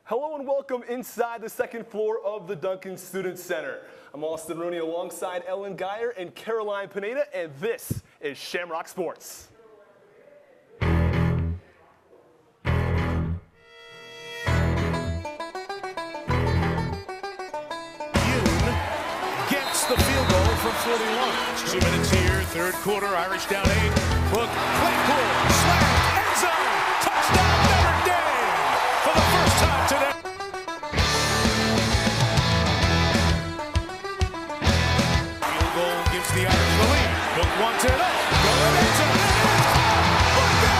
Hello and welcome inside the second floor of the Duncan Student Center. I'm Austin Rooney alongside Geyer and Caroline Pineda, and this is Shamrock Sports. Gets the field goal from 41. 2 minutes here, third quarter, Irish down 8. Hook, Claypool, slam, end zone, touchdown Notre Dame for the first time today. Field goal gives the Irish the lead. Hook wants it up, going end zone, touchdown Notre Dame!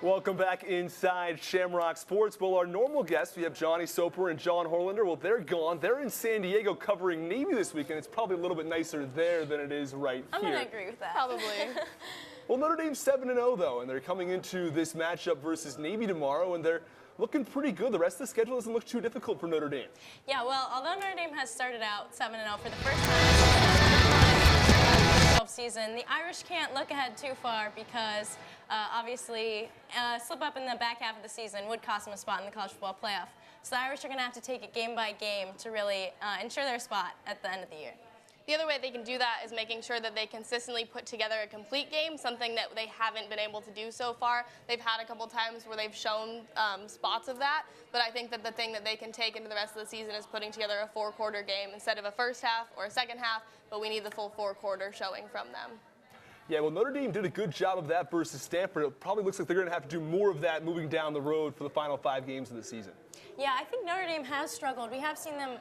Welcome back inside Shamrock Sports. Well, our normal guests, we have Johnny Soper and John Horlander. Well, they're gone. They're in San Diego covering Navy this weekend. It's probably a little bit nicer there than it is right I'm here. going to agree with that. Probably. Well, Notre Dame's 7-0, though, and they're coming into this matchup versus Navy tomorrow, and they're looking pretty good. The rest of the schedule doesn't look too difficult for Notre Dame. Yeah, well, although Notre Dame has started out 7-0 for the first time season, the Irish can't look ahead too far because obviously slip up in the back half of the season would cost them a spot in the college football playoff. So the Irish are going to have to take it game by game to really ensure their spot at the end of the year. The other way they can do that is making sure that they consistently put together a complete game, something that they haven't been able to do so far. They've had a couple times where they've shown spots of that, but I think that the thing that they can take into the rest of the season is putting together a four-quarter game instead of a first half or a second half, but we need the full four-quarter showing from them. Yeah, well, Notre Dame did a good job of that versus Stanford. It probably looks like they're going to have to do more of that moving down the road for the final 5 games of the season. Yeah, I think Notre Dame has struggled. We have seen them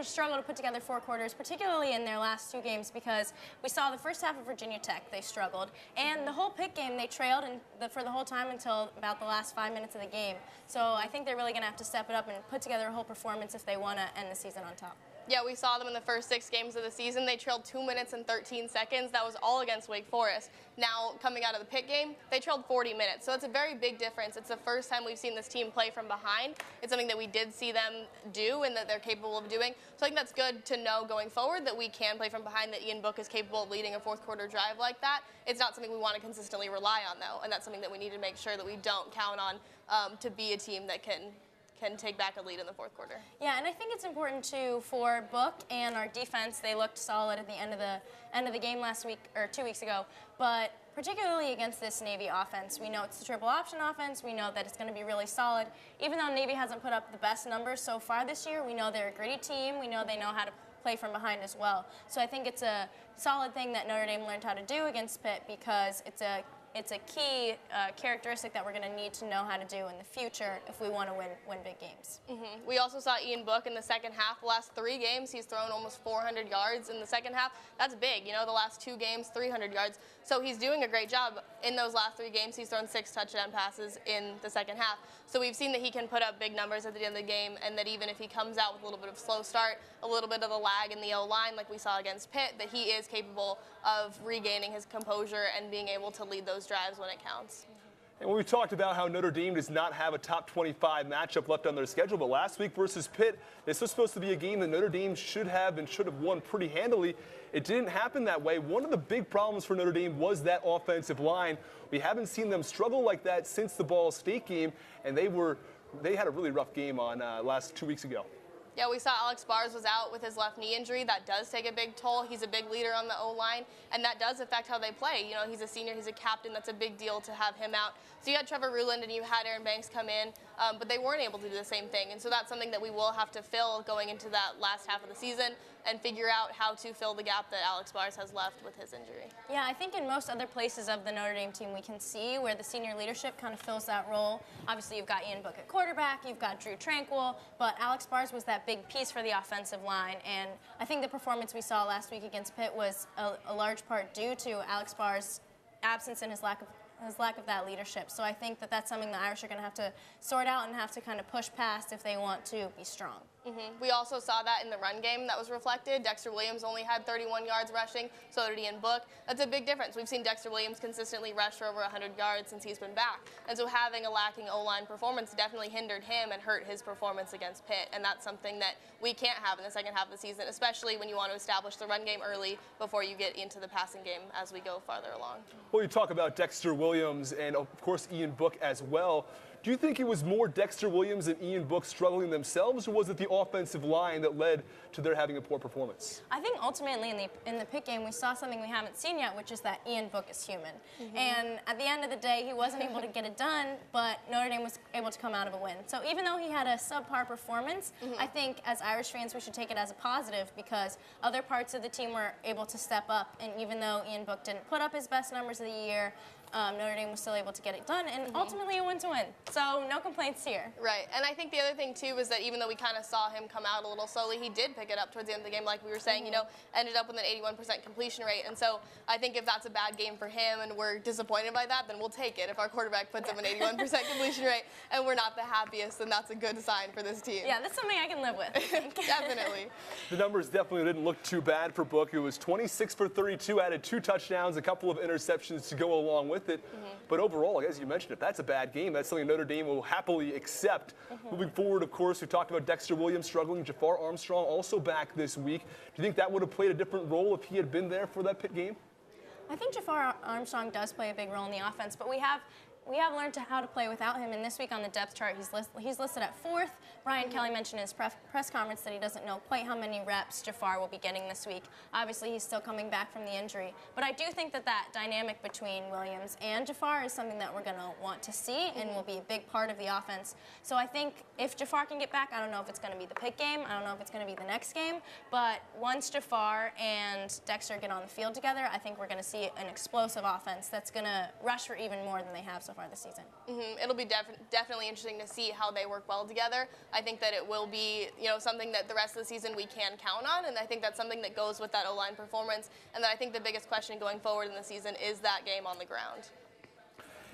struggle to put together 4 quarters, particularly in their last 2 games, because we saw the first half of Virginia Tech, they struggled, and the whole Pitt game, they trailed for the whole time until about the last 5 minutes of the game. So I think they're really going to have to step it up and put together a whole performance if they want to end the season on top. Yeah, we saw them in the first 6 games of the season. They trailed 2 minutes and 13 seconds. That was all against Wake Forest. Now, coming out of the Pitt game, they trailed 40 minutes. So it's a very big difference. It's the first time we've seen this team play from behind. It's something that we did see them do and that they're capable of doing. So I think that's good to know going forward that we can play from behind, that Ian Book is capable of leading a fourth-quarter drive like that. It's not something we want to consistently rely on, though, and that's something that we need to make sure that we don't count on to be a team that can take back a lead in the fourth quarter. Yeah, and I think it's important too for Book and our defense. They looked solid at the end of the game last week or 2 weeks ago, but particularly against this Navy offense. We know it's the triple option offense. We know that it's going to be really solid. Even though Navy hasn't put up the best numbers so far this year, we know they're a gritty team. We know they know how to play from behind as well. So I think it's a solid thing that Notre Dame learned how to do against Pitt, because it's a key characteristic that we're going to need to know how to do in the future if we want to win big games. Mm-hmm. We also saw Ian Book in the second half. The last 3 games, he's thrown almost 400 yards in the second half. That's big. You know, the last 2 games, 300 yards. So he's doing a great job. In those last 3 games, he's thrown 6 touchdown passes in the second half. So we've seen that he can put up big numbers at the end of the game, and that even if he comes out with a little bit of slow start, a little bit of a lag in the O-line like we saw against Pitt, that he is capable of regaining his composure and being able to lead those drives when it counts. And we talked about how Notre Dame does not have a top 25 matchup left on their schedule, but last week versus Pitt, this was supposed to be a game that Notre Dame should have won pretty handily. It didn't happen that way. One of the big problems for Notre Dame was that offensive line. We haven't seen them struggle like that since the Ball State game, and they had a really rough game on last 2 weeks ago. Yeah, we saw Alex Bars was out with his left knee injury. That does take a big toll. He's a big leader on the O-line, and that does affect how they play. You know, he's a senior, he's a captain. That's a big deal to have him out. So you had Trevor Ruland and you had Aaron Banks come in, but they weren't able to do the same thing. And so that's something that we will have to fill going into that last half of the season and figure out how to fill the gap that Alex Bars has left with his injury. Yeah, I think in most other places of the Notre Dame team we can see where the senior leadership kind of fills that role. Obviously, you've got Ian Book at quarterback, you've got Drew Tranquil, but Alex Bars was that big piece for the offensive line. And I think the performance we saw last week against Pitt was a large part due to Alex Bars' absence and his lack of lack of that leadership. So I think that that's something the Irish are going to have to sort out and have to kind of push past if they want to be strong. We also saw that in the run game that was reflected. Dexter Williams only had 31 yards rushing, so did Ian Book. That's a big difference. We've seen Dexter Williams consistently rush for over 100 yards since he's been back. And so having a lacking O-line performance definitely hindered him and hurt his performance against Pitt. And that's something that we can't have in the second half of the season, especially when you want to establish the run game early before you get into the passing game as we go farther along. Well, you talk about Dexter Williams and, of course, Ian Book as well. Do you think it was more Dexter Williams and Ian Book struggling themselves, or was it the offensive line that led to their having a poor performance? I think ultimately in the Pitt game we saw something we haven't seen yet, which is that Ian Book is human. And at the end of the day, he wasn't able to get it done, but Notre Dame was able to come out of a win. So even though he had a subpar performance, I think as Irish fans we should take it as a positive because other parts of the team were able to step up. And even though Ian Book didn't put up his best numbers of the year, Notre Dame was still able to get it done, and ultimately a win-to-win. So no complaints here. Right, and I think the other thing, too, is that even though we kind of saw him come out a little slowly, he did pick it up towards the end of the game, like we were saying, you know, ended up with an 81% completion rate. And so I think if that's a bad game for him and we're disappointed by that, then we'll take it. If our quarterback puts up an 81% completion rate and we're not the happiest, then that's a good sign for this team. Yeah, that's something I can live with. Definitely. The numbers definitely didn't look too bad for Book. It was 26 for 32, added 2 touchdowns, a couple of interceptions to go along with it. But overall, as you mentioned, if that's a bad game, that's something Notre Dame will happily accept. Moving forward, of course, we talked about Dexter Williams struggling. Jafar Armstrong also back this week. Do you think that would have played a different role if he had been there for that Pitt game? I think Jafar Armstrong does play a big role in the offense, but we have learned how to play without him, and this week on the depth chart, he's listed at 4th. Brian Kelly mentioned in his press conference that he doesn't know quite how many reps Jafar will be getting this week. Obviously, he's still coming back from the injury, but I do think that dynamic between Williams and Jafar is something that we're going to want to see and will be a big part of the offense. So I think if Jafar can get back, I don't know if it's going to be the Pitt game, I don't know if it's going to be the next game, but once Jafar and Dexter get on the field together, I think we're going to see an explosive offense that's going to rush for even more than they have so far this season. It'll be definitely interesting to see how they work well together. I think that it will be, you know, something that the rest of the season we can count on, and I think that's something that goes with that O-line performance. And then I think the biggest question going forward in the season is that game on the ground.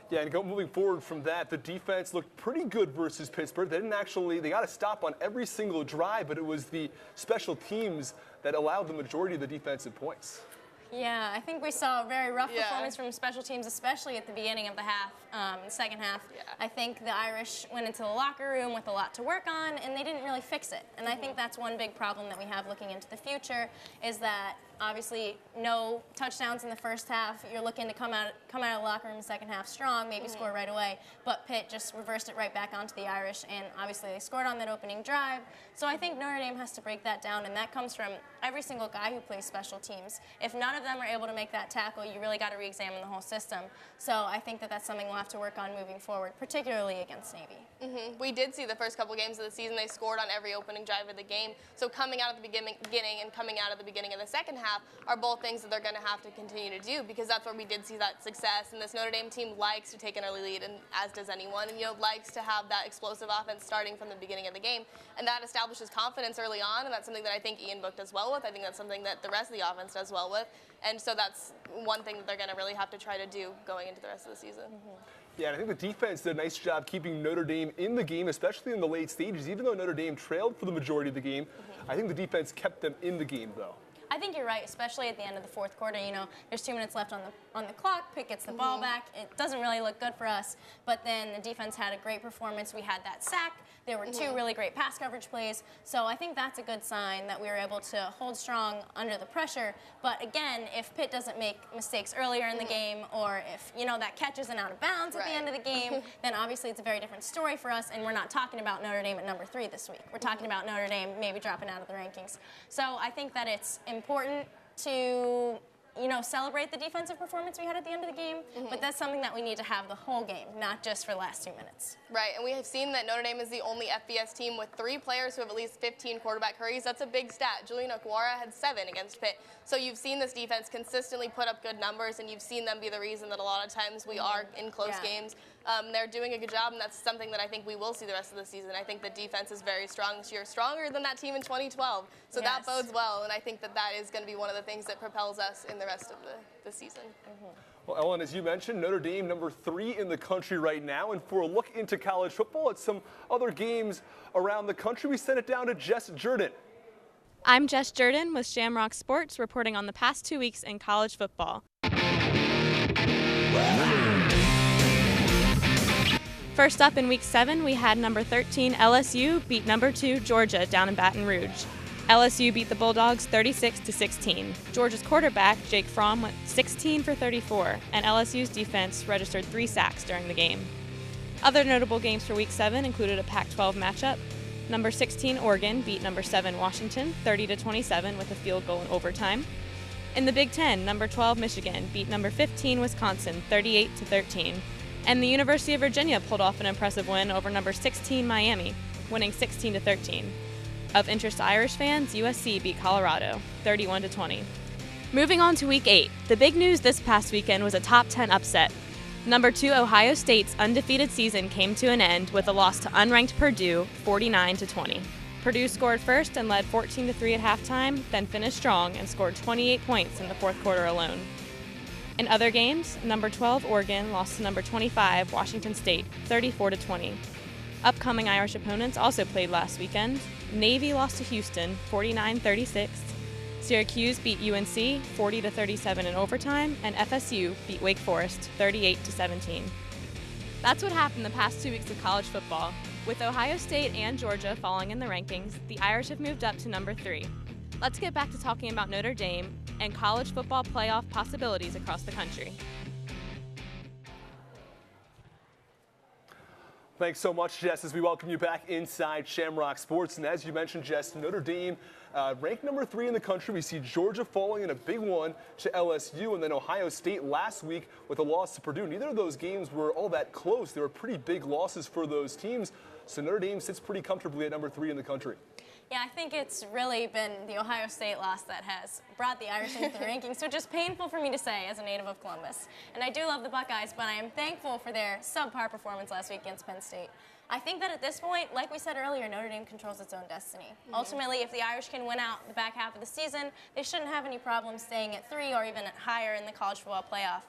Yeah, and moving forward from that, the defense looked pretty good versus Pittsburgh. They got a stop on every single drive, but it was the special teams that allowed the majority of the defensive points. Yeah, I think we saw a very rough performance from special teams, especially at the beginning of the half, the second half. I think the Irish went into the locker room with a lot to work on, and they didn't really fix it. And I think that's one big problem that we have looking into the future is that obviously no touchdowns in the first half. You're looking to come out of the locker room in the second half strong, maybe score right away. But Pitt just reversed it right back onto the Irish, and obviously they scored on that opening drive. So I think Notre Dame has to break that down, and that comes from every single guy who plays special teams. If none of them are able to make that tackle, you really got to re-examine the whole system. So I think that that's something we'll have to work on moving forward, particularly against Navy. We did see the first couple games of the season, they scored on every opening drive of the game. So coming out of the beginning and coming out of the beginning of the second half are both things that they're going to have to continue to do, because that's where we did see that success. And this Notre Dame team likes to take an early lead, and as does anyone, and, you know, likes to have that explosive offense starting from the beginning of the game. And that establishes confidence early on, and that's something that I think Ian Book does well with. I think that's something that the rest of the offense does well with. And so that's one thing that they're going to really have to try to do going into the rest of the season. Yeah, and I think the defense did a nice job keeping Notre Dame in the game, especially in the late stages. Even though Notre Dame trailed for the majority of the game, I think the defense kept them in the game, though. I think you're right, especially at the end of the fourth quarter. You know, there's 2 minutes left on the clock. Pitt gets the ball back. It doesn't really look good for us. But then the defense had a great performance. We had that sack. There were 2 really great pass coverage plays. So I think that's a good sign that we were able to hold strong under the pressure. But again, if Pitt doesn't make mistakes earlier in the game, or if, you know, that catch isn't out of bounds at the end of the game, then obviously it's a very different story for us. And we're not talking about Notre Dame at number 3 this week. We're talking about Notre Dame maybe dropping out of the rankings. So I think that it's important to, you know, celebrate the defensive performance we had at the end of the game, but that's something that we need to have the whole game, not just for the last 2 minutes. Right, and we have seen that Notre Dame is the only FBS team with 3 players who have at least 15 quarterback hurries. That's a big stat. Julian Okwara had 7 against Pitt. So you've seen this defense consistently put up good numbers, and you've seen them be the reason that a lot of times we are in close games. They're doing a good job, and that's something that I think we will see the rest of the season. I think the defense is very strong this year, stronger than that team in 2012. So that bodes well, and I think that that is going to be one of the things that propels us in the rest of the season. Well, Ellen, as you mentioned, Notre Dame #3 in the country right now. And for a look into college football at some other games around the country, we sent it down to Jess Jordan. I'm Jess Jordan with Shamrock Sports, reporting on the past 2 weeks in college football. First up in Week 7, we had number 13 LSU beat number 2 Georgia down in Baton Rouge. LSU beat the Bulldogs 36-16. Georgia's quarterback, Jake Fromm, went 16 for 34, and LSU's defense registered 3 sacks during the game. Other notable games for Week 7 included a Pac-12 matchup. Number 16 Oregon beat number 7 Washington 30-27 with a field goal in overtime. In the Big Ten, number 12 Michigan beat number 15 Wisconsin 38-13. And the University of Virginia pulled off an impressive win over number 16 Miami, winning 16-13. Of interest to Irish fans, USC beat Colorado 31-20. Moving on to Week 8, the big news this past weekend was a top 10 upset. Number 2 Ohio State's undefeated season came to an end with a loss to unranked Purdue 49-20. Purdue scored first and led 14-3 at halftime, then finished strong and scored 28 points in the fourth quarter alone. In other games, number 12 Oregon lost to number 25 Washington State 34-20. Upcoming Irish opponents also played last weekend. Navy lost to Houston 49-36. Syracuse beat UNC 40-37 in overtime, and FSU beat Wake Forest 38-17. That's what happened the past 2 weeks of college football. With Ohio State and Georgia falling in the rankings, the Irish have moved up to number 3. Let's get back to talking about Notre Dame and college football playoff possibilities across the country. Thanks so much, Jess, as we welcome you back inside Shamrock Sports. And as you mentioned, Jess, Notre Dame ranked number 3 in the country. We see Georgia falling in a big one to LSU, and then Ohio State last week with a loss to Purdue. Neither of those games were all that close. They were pretty big losses for those teams. So Notre Dame sits pretty comfortably at number 3 in the country. Yeah, I think it's really been the Ohio State loss that has brought the Irish into the rankings, which is painful for me to say as a native of Columbus. And I do love the Buckeyes, but I am thankful for their subpar performance last week against Penn State. I think that at this point, like we said earlier, Notre Dame controls its own destiny. Ultimately, if the Irish can win out the back half of the season, they shouldn't have any problem staying at 3 or even higher in the college football playoff.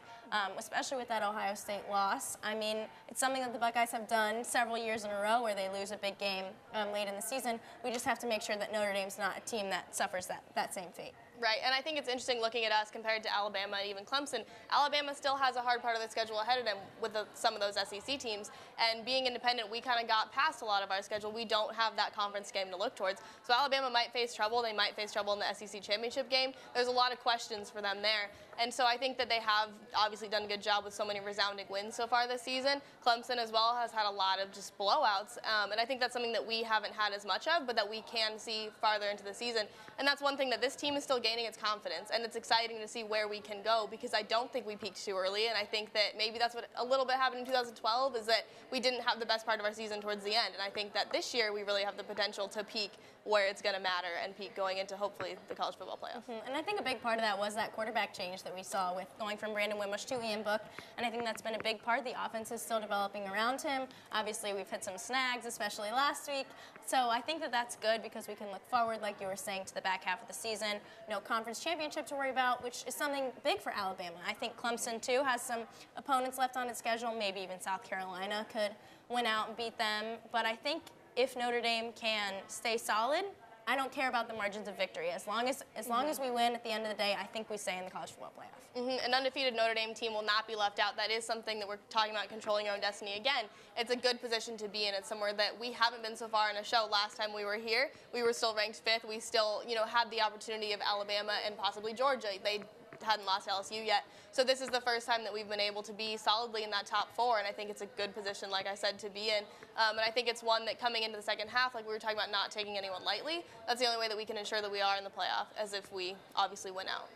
Especially with that Ohio State loss. I mean, it's something that the Buckeyes have done several years in a row where they lose a big game late in the season. We just have to make sure that Notre Dame's not a team that suffers that same fate. Right, and I think it's interesting looking at us compared to Alabama and even Clemson. Alabama still has a hard part of the schedule ahead of them with some of those SEC teams. And being independent, we kind of got past a lot of our schedule. We don't have that conference game to look towards. So Alabama might face trouble. They might face trouble in the SEC championship game. There's a lot of questions for them there. And so I think that they have obviously done a good job with so many resounding wins so far this season. Clemson as well has had a lot of just blowouts. And I think that's something that we haven't had as much of, but that we can see farther into the season. And that's one thing that this team is still gaining its confidence. And it's exciting to see where we can go because I don't think we peaked too early. And I think that maybe that's what a little bit happened in 2012 is that we didn't have the best part of our season towards the end. And I think that this year we really have the potential to peak where it's going to matter and peak going into hopefully the college football playoff. And I think a big part of that was that quarterback change that we saw with going from Brandon Wimbush to Ian Book. And I think that's been a big part. The offense is still developing around him. Obviously, we've hit some snags, especially last week. So I think that that's good because we can look forward, like you were saying, to the back half of the season. No conference championship to worry about, which is something big for Alabama. I think Clemson, too, has some opponents left on its schedule. Maybe even South Carolina could win out and beat them. But I think if Notre Dame can stay solid, I don't care about the margins of victory. As long as we win at the end of the day, I think we stay in the college football playoff. An undefeated Notre Dame team will not be left out. That is something that we're talking about, controlling your own destiny. Again, it's a good position to be in. It's somewhere that we haven't been so far in a show. Last time we were here, we were still ranked 5th. We still, had the opportunity of Alabama and possibly Georgia. They hadn't lost LSU yet. So this is the first time that we've been able to be solidly in that top 4, and I think it's a good position, like I said, to be in. And I think it's one that coming into the second half, like we were talking about not taking anyone lightly, that's the only way that we can ensure that we are in the playoff, as if we obviously win out.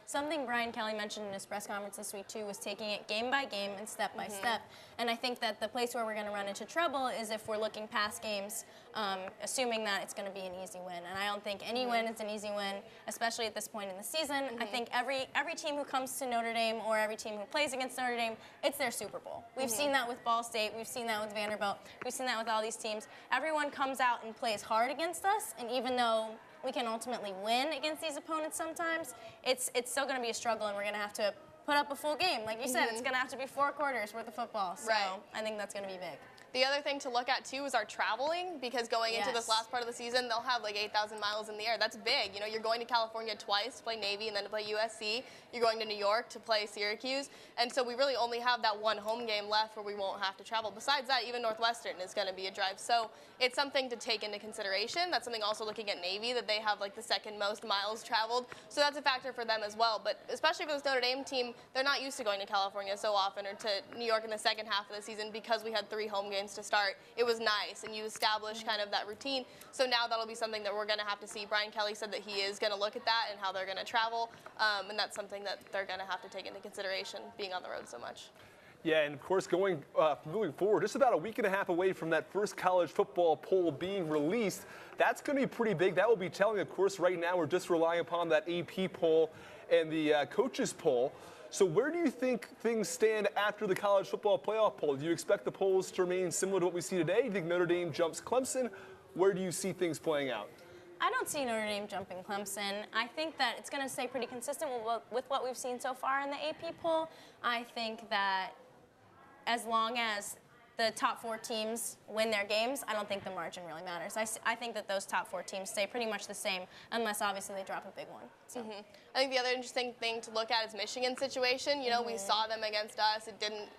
Something Brian Kelly mentioned in his press conference this week, too, was taking it game by game and step by step. And I think that the place where we're going to run into trouble is if we're looking past games, assuming that it's going to be an easy win. And I don't think any win is an easy win, especially at this point in the season. I think every team who comes to Notre Dame or every team who plays against Notre Dame, it's their Super Bowl. We've seen that with Ball State. We've seen that with Vanderbilt. We've seen that with all these teams. Everyone comes out and plays hard against us, and even though we can ultimately win against these opponents sometimes, it's still going to be a struggle, and we're going to have to put up a full game. Like you said, it's going to have to be 4 quarters worth of football. So I think that's going to be big. The other thing to look at, too, is our traveling, because going into this last part of the season, they'll have like 8,000 miles in the air. That's big. You know, you're going to California twice to play Navy and then to play USC. You're going to New York to play Syracuse. And so we really only have that one home game left where we won't have to travel. Besides that, even Northwestern is going to be a drive. So it's something to take into consideration. That's something also looking at Navy, that they have like the second most miles traveled. So that's a factor for them as well. But especially for this Notre Dame team, they're not used to going to California so often or to New York in the second half of the season because we had 3 home games to start. It was nice, and you establish kind of that routine. So now that'll be something that we're going to have to see. Brian Kelly said that he is going to look at that and how they're going to travel, and that's something that they're going to have to take into consideration, being on the road so much. Yeah, and of course, moving forward, just about a week and a half away from that first college football poll being released, that's going to be pretty big. That will be telling, of course, right now we're just relying upon that AP poll and the coaches poll. So where do you think things stand after the college football playoff poll? Do you expect the polls to remain similar to what we see today? Do you think Notre Dame jumps Clemson? Where do you see things playing out? I don't see Notre Dame jumping Clemson. I think that it's going to stay pretty consistent with what we've seen so far in the AP poll. I think that as long as the top 4 teams win their games, I don't think the margin really matters. I think that those top 4 teams stay pretty much the same, unless obviously they drop a big one. So. I think the other interesting thing to look at is Michigan's situation. You know, we saw them against us.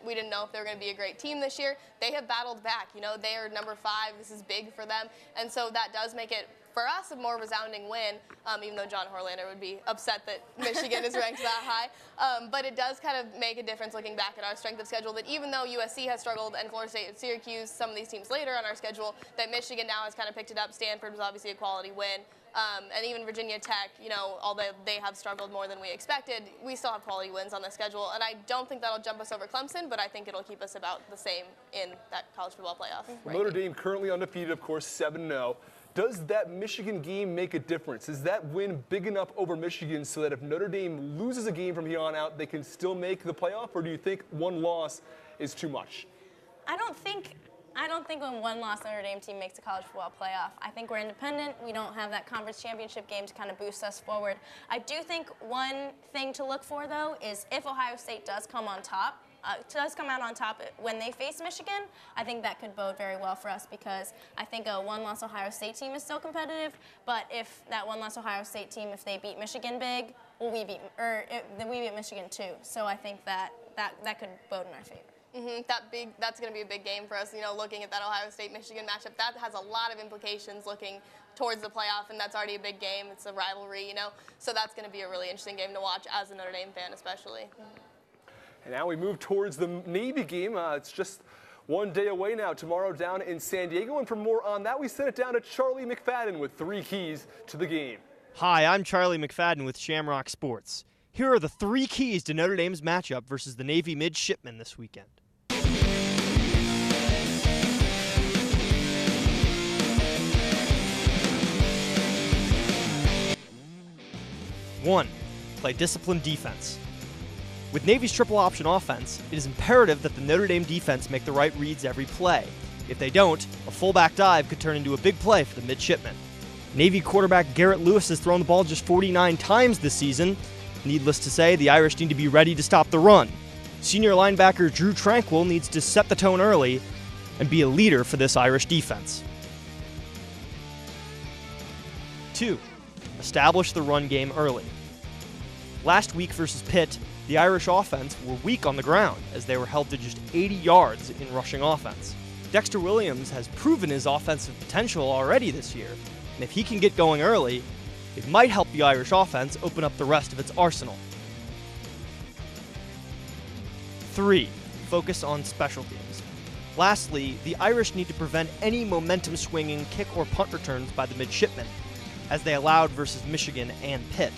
We didn't know if they were going to be a great team this year. They have battled back. You know, they are number 5. This is big for them, and so that does make it, for us, a more resounding win, even though John Horlander would be upset that Michigan is ranked that high. But it does kind of make a difference looking back at our strength of schedule, that even though USC has struggled and Florida State and Syracuse, some of these teams later on our schedule, that Michigan now has kind of picked it up. Stanford was obviously a quality win. And even Virginia Tech, you know, although they have struggled more than we expected, we still have quality wins on the schedule. And I don't think that'll jump us over Clemson, but I think it'll keep us about the same in that college football playoff. Notre Dame currently undefeated, of course, 7-0. Does that Michigan game make a difference? Is that win big enough over Michigan so that if Notre Dame loses a game from here on out, they can still make the playoff? Or do you think one loss is too much? I don't think when one loss Notre Dame team makes a college football playoff. I think we're independent. We don't have that conference championship game to kind of boost us forward. I do think one thing to look for, though, is if Ohio State does come out on top when they face Michigan, I think that could bode very well for us, because I think a one-loss Ohio State team is still competitive, but if that one-loss Ohio State team, if they beat Michigan big, then we beat Michigan too. So I think that could bode in our favor. That's going to be a big game for us. You know, looking at that Ohio State-Michigan matchup, that has a lot of implications looking towards the playoff, and that's already a big game. It's a rivalry, you know. So that's going to be a really interesting game to watch as a Notre Dame fan, especially. And now we move towards the Navy game. It's just one day away now, tomorrow down in San Diego. And for more on that, we sent it down to Charlie McFadden with 3 keys to the game. Hi, I'm Charlie McFadden with Shamrock Sports. Here are the 3 keys to Notre Dame's matchup versus the Navy midshipmen this weekend. 1. Play disciplined defense. With Navy's triple option offense, it is imperative that the Notre Dame defense make the right reads every play. If they don't, a fullback dive could turn into a big play for the midshipmen. Navy quarterback Garrett Lewis has thrown the ball just 49 times this season. Needless to say, the Irish need to be ready to stop the run. Senior linebacker Drew Tranquil needs to set the tone early and be a leader for this Irish defense. 2. Establish the run game early. Last week versus Pitt, the Irish offense were weak on the ground as they were held to just 80 yards in rushing offense. Dexter Williams has proven his offensive potential already this year, and if he can get going early, it might help the Irish offense open up the rest of its arsenal. 3. Focus on special teams. Lastly, the Irish need to prevent any momentum-swinging kick or punt returns by the midshipmen, as they allowed versus Michigan and Pitt.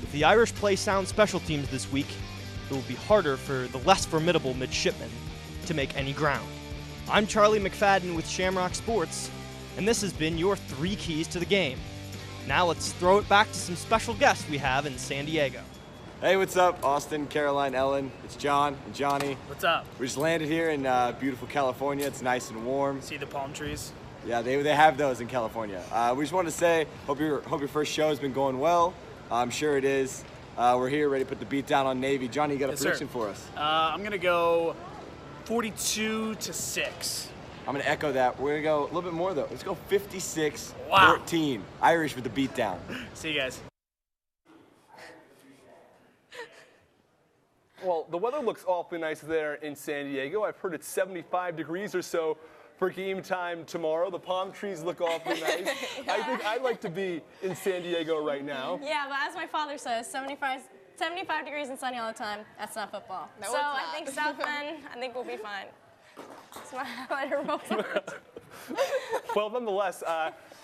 If the Irish play sound special teams this week, it will be harder for the less formidable midshipmen to make any ground. I'm Charlie McFadden with Shamrock Sports, and this has been your 3 keys to the game. Now let's throw it back to some special guests we have in San Diego. Hey, what's up? Austin, Caroline, Ellen. It's John and Johnny. What's up? We just landed here in beautiful California. It's nice and warm. See the palm trees? Yeah, they have those in California. We just wanted to say, hope your first show has been going well. I'm sure it is. We're here ready to put the beat down on Navy. Johnny, you got a prediction for us? I'm going to go 42-6. I'm going to echo that. We're going to go a little bit more, though. Let's go 56-14. Wow. Irish with the beat down. See you guys. Well, the weather looks awfully nice there in San Diego. I've heard it's 75 degrees or so for game time tomorrow. The palm trees look awfully nice. Yeah. I think I'd like to be in San Diego right now. Yeah, but as my father says, 75 degrees and sunny all the time, that's not football. No, so it's not. I think South Bend, I think we'll be fine. That's my highlighter moment. Well, nonetheless,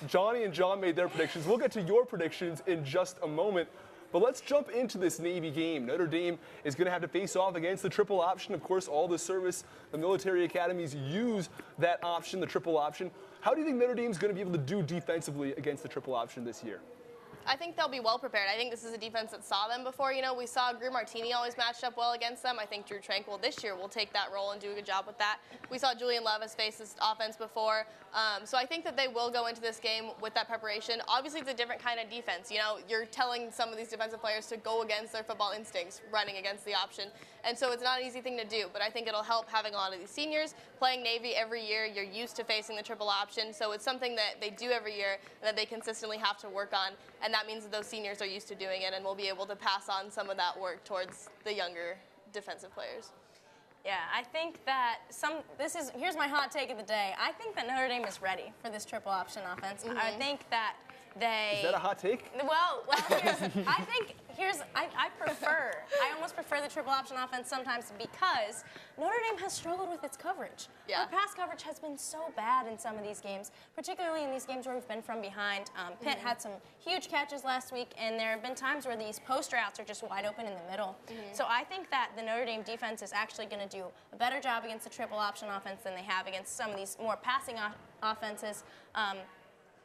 Johnny and John made their predictions. We'll get to your predictions in just a moment. But let's jump into this Navy game. Notre Dame is going to have to face off against the triple option. Of course, all the military academies use that option, the triple option. How do you think Notre Dame is going to be able to do defensively against the triple option this year? I think they'll be well prepared. I think this is a defense that saw them before. You know, we saw Greer Martini always matched up well against them. I think Drew Tranquil this year will take that role and do a good job with that. We saw Julian Levis face this offense before. So I think that they will go into this game with that preparation. Obviously, it's a different kind of defense. You know, you're telling some of these defensive players to go against their football instincts, running against the option. And so it's not an easy thing to do, but I think it'll help having a lot of these seniors. Playing Navy every year, you're used to facing the triple option, so it's something that they do every year and that they consistently have to work on, and that means that those seniors are used to doing it and will be able to pass on some of that work towards the younger defensive players. Yeah, I think that here's my hot take of the day. I think that Notre Dame is ready for this triple option offense. I think that Is that a hot take? Well, I almost prefer the triple option offense sometimes because Notre Dame has struggled with its coverage. Yeah. Our pass coverage has been so bad in some of these games, particularly in these games where we've been from behind. Pitt had some huge catches last week, and there have been times where these post routes are just wide open in the middle. So I think that the Notre Dame defense is actually going to do a better job against the triple option offense than they have against some of these more passing offenses.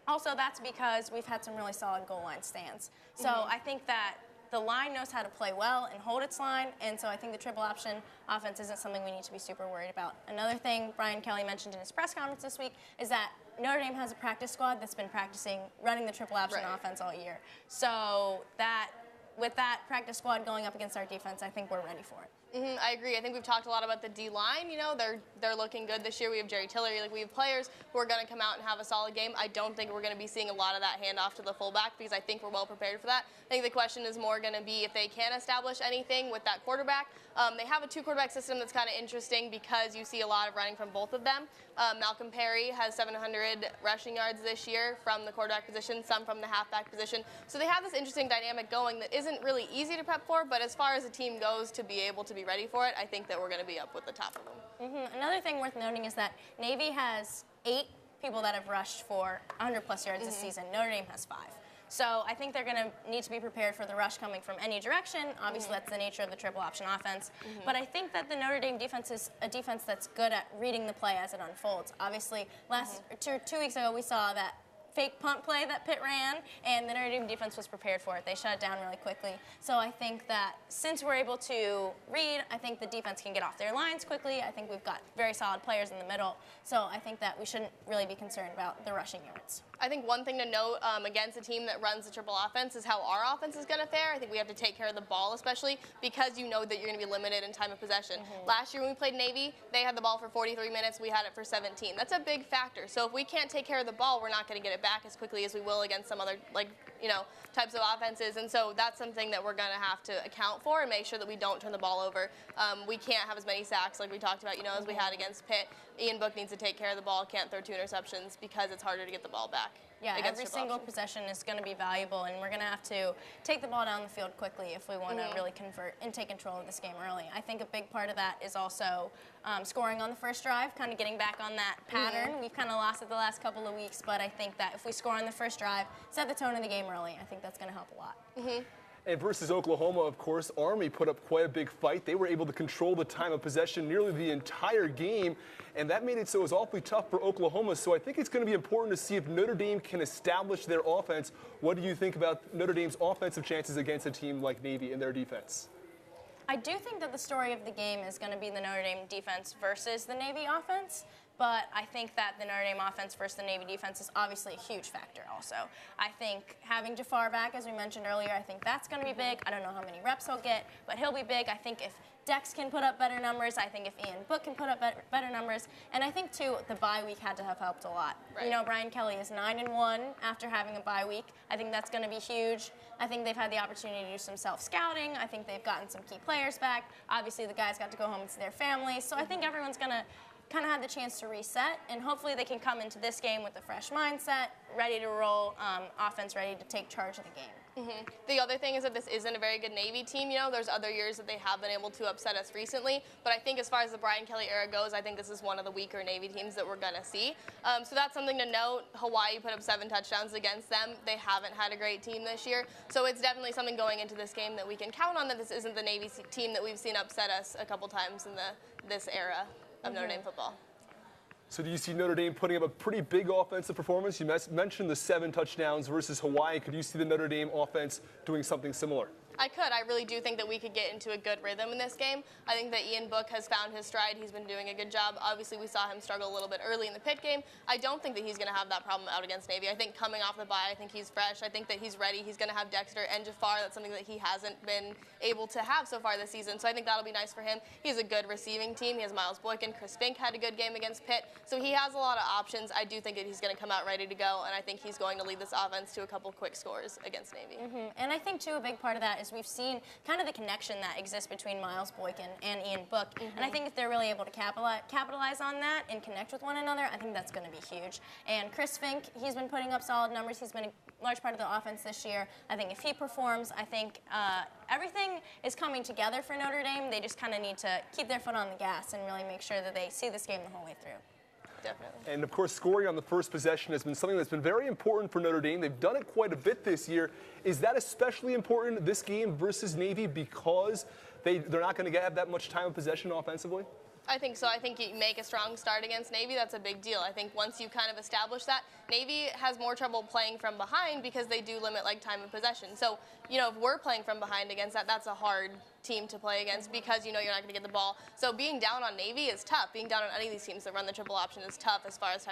Also, that's because we've had some really solid goal line stands. So I think that the line knows how to play well and hold its line, and so I think the triple option offense isn't something we need to be super worried about. Another thing Brian Kelly mentioned in his press conference this week is that Notre Dame has a practice squad that's been practicing running the triple option offense all year. So with that practice squad going up against our defense, I think we're ready for it. I agree. I think we've talked a lot about the D-line. You know, they're looking good this year. We have Jerry Tillery. We have players who are going to come out and have a solid game. I don't think we're going to be seeing a lot of that handoff to the fullback because I think we're well prepared for that. I think the question is more going to be if they can establish anything with that quarterback. They have a two-quarterback system that's kind of interesting because you see a lot of running from both of them. Malcolm Perry has 700 rushing yards this year from the quarterback position, some from the halfback position. So they have this interesting dynamic going that isn't really easy to prep for, but as far as the team goes to be able to be ready for it, I think that we're going to be up with the top of them. Another thing worth noting is that Navy has 8 people that have rushed for 100-plus yards this season. Notre Dame has 5. So I think they're going to need to be prepared for the rush coming from any direction. Obviously, that's the nature of the triple option offense. But I think that the Notre Dame defense is a defense that's good at reading the play as it unfolds. Obviously, two weeks ago, we saw that fake punt play that Pitt ran, and the Notre Dame defense was prepared for it. They shut it down really quickly. So I think that since we're able to read, I think the defense can get off their lines quickly. I think we've got very solid players in the middle. So I think that we shouldn't really be concerned about the rushing yards. I think one thing to note against a team that runs the triple offense is how our offense is going to fare. I think we have to take care of the ball, especially because you know that you're going to be limited in time of possession. Last year when we played Navy, they had the ball for 43 minutes. We had it for 17. That's a big factor. So if we can't take care of the ball, we're not going to get it back as quickly as we will against some other, types of offenses. And so that's something that we're going to have to account for and make sure that we don't turn the ball over. We can't have as many sacks like we talked about, as we had against Pitt. Ian Book needs to take care of the ball, can't throw 2 interceptions because it's harder to get the ball back. Yeah, every single possession is going to be valuable, and we're going to have to take the ball down the field quickly if we want to really convert and take control of this game early. I think a big part of that is also scoring on the first drive, kind of getting back on that pattern. We've kind of lost it the last couple of weeks, but I think that if we score on the first drive, set the tone of the game early, I think that's going to help a lot. And versus Oklahoma, of course, Army put up quite a big fight. They were able to control the time of possession nearly the entire game, and that made it so it was awfully tough for Oklahoma. So I think it's going to be important to see if Notre Dame can establish their offense. What do you think about Notre Dame's offensive chances against a team like Navy in their defense? I do think that the story of the game is going to be the Notre Dame defense versus the Navy offense, but I think that the Notre Dame offense versus the Navy defense is obviously a huge factor also. I think having Jafar back, as we mentioned earlier, I think that's going to be big. I don't know how many reps he'll get, but he'll be big. I think if Dex can put up better numbers, I think if Ian Book can put up better numbers, and I think too the bye week had to have helped a lot. Right. You know, Brian Kelly is 9-1 after having a bye week. I think that's going to be huge. I think they've had the opportunity to do some self-scouting. I think they've gotten some key players back. Obviously, the guys got to go home and see their families. So I think everyone's going to kind of have the chance to reset, and hopefully they can come into this game with a fresh mindset, ready to roll, offense ready to take charge of the game. The other thing is that this isn't a very good Navy team. You know, there's other years that they have been able to upset us recently, but I think as far as the Brian Kelly era goes, I think this is one of the weaker Navy teams that we're going to see. So that's something to note. Hawaii put up 7 touchdowns against them. They haven't had a great team this year, so it's definitely something going into this game that we can count on, that this isn't the Navy team that we've seen upset us a couple times in this era of Notre Dame football. So do you see Notre Dame putting up a pretty big offensive performance? You mentioned the 7 touchdowns versus Hawaii. Could you see the Notre Dame offense doing something similar? I could. I really do think that we could get into a good rhythm in this game. I think that Ian Book has found his stride. He's been doing a good job. Obviously, we saw him struggle a little bit early in the Pitt game. I don't think that he's going to have that problem out against Navy. I think coming off the bye, I think he's fresh. I think that he's ready. He's going to have Dexter and Jafar. That's something that he hasn't been able to have so far this season. So I think that'll be nice for him. He has a good receiving team. He has Miles Boykin. Chris Fink had a good game against Pitt. So he has a lot of options. I do think that he's going to come out ready to go, and I think he's going to lead this offense to a couple quick scores against Navy. And I think, too, a big part of that is we've seen kind of the connection that exists between Miles Boykin and Ian Book. And I think if they're really able to capitalize on that and connect with one another, I think that's going to be huge. And Chris Fink, he's been putting up solid numbers. He's been a large part of the offense this year. I think if he performs, I think everything is coming together for Notre Dame. They just kind of need to keep their foot on the gas and really make sure that they see this game the whole way through. Definitely. And of course, scoring on the first possession has been something that's been very important for Notre Dame. They've done it quite a bit this year. Is that especially important this game versus Navy because they're not going to have that much time of possession offensively? I think so. I think you make a strong start against Navy, that's a big deal. I think once you kind of establish that, Navy has more trouble playing from behind because they do limit like time of possession. So, you know, if we're playing from behind against that, that's a hard team to play against because you know you're not going to get the ball. So being down on Navy is tough. Being down on any of these teams that run the triple option is tough as far as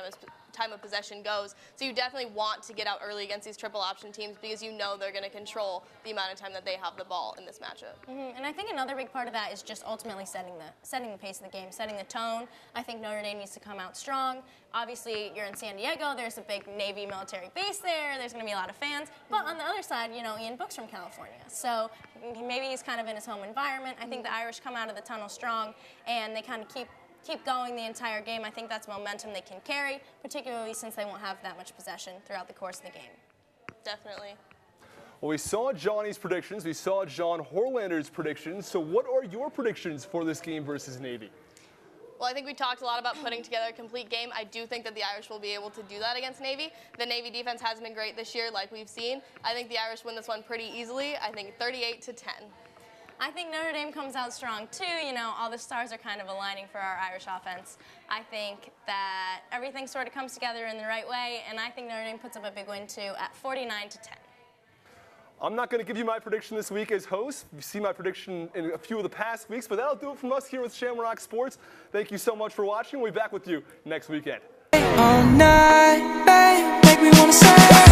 time of possession goes. So you definitely want to get out early against these triple option teams because you know they're going to control the amount of time that they have the ball in this matchup. And I think another big part of that is just ultimately setting the pace of the game, setting the tone. I think Notre Dame needs to come out strong. Obviously, you're in San Diego. There's a big Navy military base there. There's going to be a lot of fans. But on the other side, you know, Ian Book's from California. So maybe he's kind of in his home environment. I think the Irish come out of the tunnel strong, and they kind of keep going the entire game. I think that's momentum they can carry, particularly since they won't have that much possession throughout the course of the game. Definitely. Well, we saw Johnny's predictions. We saw John Horlander's predictions. So what are your predictions for this game versus Navy? Well, I think we talked a lot about putting together a complete game. I do think that the Irish will be able to do that against Navy. The Navy defense has been great this year, like we've seen. I think the Irish win this one pretty easily. I think 38-10. I think Notre Dame comes out strong, too. You know, all the stars are kind of aligning for our Irish offense. I think that everything sort of comes together in the right way, and I think Notre Dame puts up a big win, too, at 49-10. I'm not going to give you my prediction this week as host. You've seen my prediction in a few of the past weeks, but that'll do it from us here with Shamrock Sports. Thank you so much for watching. We'll be back with you next weekend. All night, babe, make me wanna say